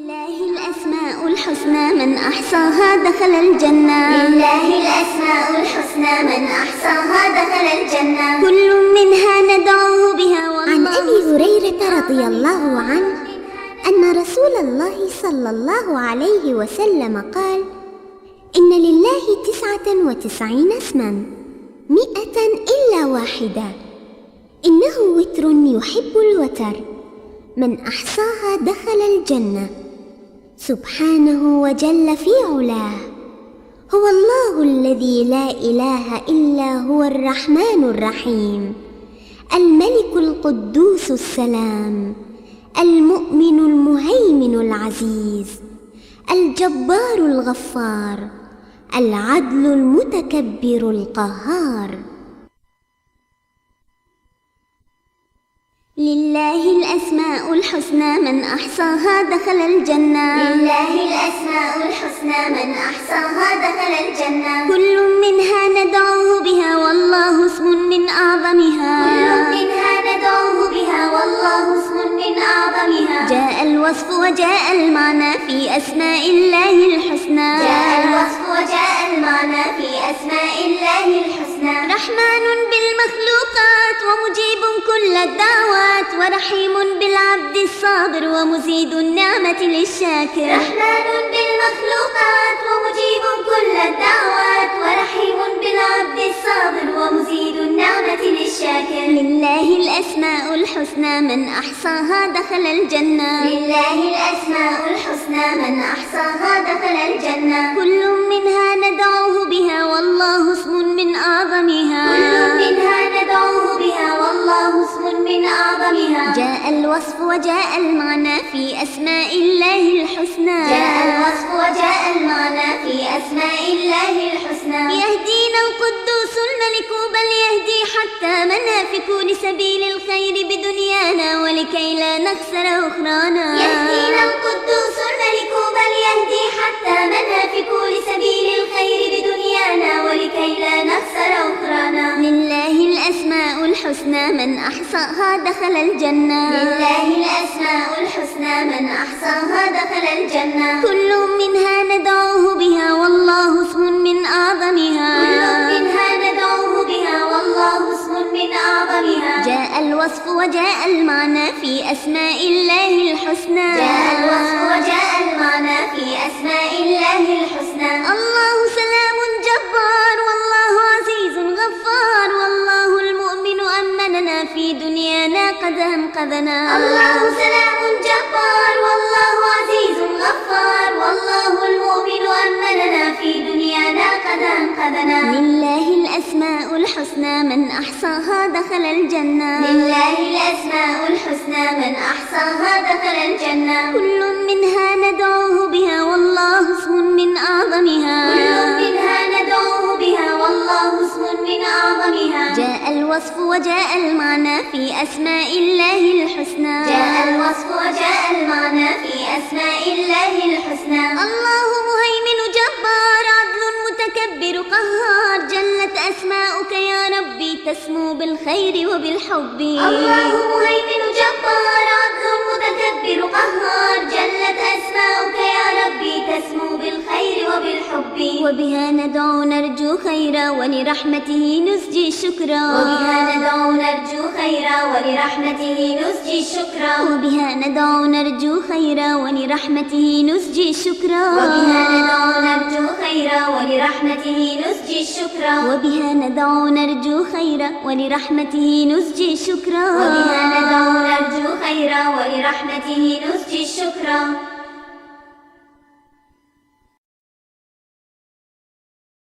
لله الأسماء الحسنى من أحصاها دخل الجنة. لله الأسماء الحسنى من أحصاها دخل الجنة. كل منها ندعوه بها. عن أبي هريرة رضي الله عنه أن رسول الله صلى الله عليه وسلم قال: إن لله 99 اسما 100 إلا واحدة، إنه وتر يحب الوتر، من أحصاها دخل الجنة. سبحانه وجل في علاه، هو الله الذي لا إله إلا هو الرحمن الرحيم، الملك القدوس السلام، المؤمن المهيمن العزيز، الجبار الغفار، العدل المتكبر القهار. لله الأسماء الحسنى من أحصاها دخل الجنة. لله الأسماء الحسنى من أحصاها دخل الجنة. كل منها ندعوه بها والله اسم من أعظمها. كل منها ندعوه بها والله اسم من أعظمها. جاء الوصف وجاء المعنى في أسماء الله الحسنى. جاء الوصف وجاء المعنى في أسماء الله الحسنى. رحمن بالمخلوقات ومجيب كل الدعوات، ورحيم بالعبد الصابر ومزيد النعمة للشاكر. رحمن بالمخلوقات ومجيب كل الدعوات، ورحيم بالعبد الصابر ومزيد النعمة للشاكر. لله الأسماء الحسنى من أحصاها دخل الجنة. لله الأسماء الحسنى من أحصاها دخل الجنة. كل منها ندعوه بها والله اسم من أعظمها. كل منها ندعوه بها والله اسم من أعظمها. جاء الوصف وجاء المعنى في أسماء الله الحسنى. جاء الوصف وجاء المعنى في أسماء الله الحسنى. يهدينا القدوس الملك بل يهدي حتى منافق لسبيل الخير بدنيانا ولكي لا نخسر أخرانا. يهدينا القدوس الملك بل يهدي حتى منافق لسبيل الخير بدنيانا ولكي لا نخسر أخرانا. لله الأسماء الحسنى من أحصاها دخل الجنة. لله الأسماء الحسنى من أحصاها دخل الجنة. كل منها ندعوه بها والله اسم من أعظمها. كل منها ندعوه بها والله اسم من أعظمها. جاء الوصف وجاء المعنى في أسماء الله الحسنى. جاء الوصف وجاء المعنى في أسماء الله الحسنى. الله سلام جبار والله عزيز غفار، والله المؤمن أمننا في دنيانا قد أنقذنا. الله سلام جبار والله عزيز غفار، والله المؤمن أمننا في دنيانا قد أنقذنا. لله الأسماء الحسنى من أحصاها دخل الجنة. لله الأسماء الحسنى من أحصاها دخل الجنة. كل منها ندعوه بها والله اسم من أعظمها. كل منها ندعوه بها والله اسم من أعظمها. جاء الوصف وجاء المعنى في أسماء الله الحسنى. جاء الوصف وجاء المعنى في أسماء الله الحسنى. الله مهيمن جبار عدل متكبر قهار، جلت أسماؤك يا ربي تسمو بالخير وبالحب. الله مهيمن جبار عدل متكبر قهار، جلت أسماؤك يا ربي تسمو بالخير وبالحب. وبها ندعو نرجو خيرا ولرحمته نسجي شكرا. وبها ندعو نرجو خيرا ولرحمته نسجي شكرا. وبها ندعو نرجو خيرا ولرحمته نسجي شكرا. وبها ندعو نرجو خيرا ولرحمته نسجي شكرا. وبها ندعو نرجو خيرا ولرحمته نسجي شكرا. وبها ندعو نرجو خيرا ولرحمته نسجي شكرا.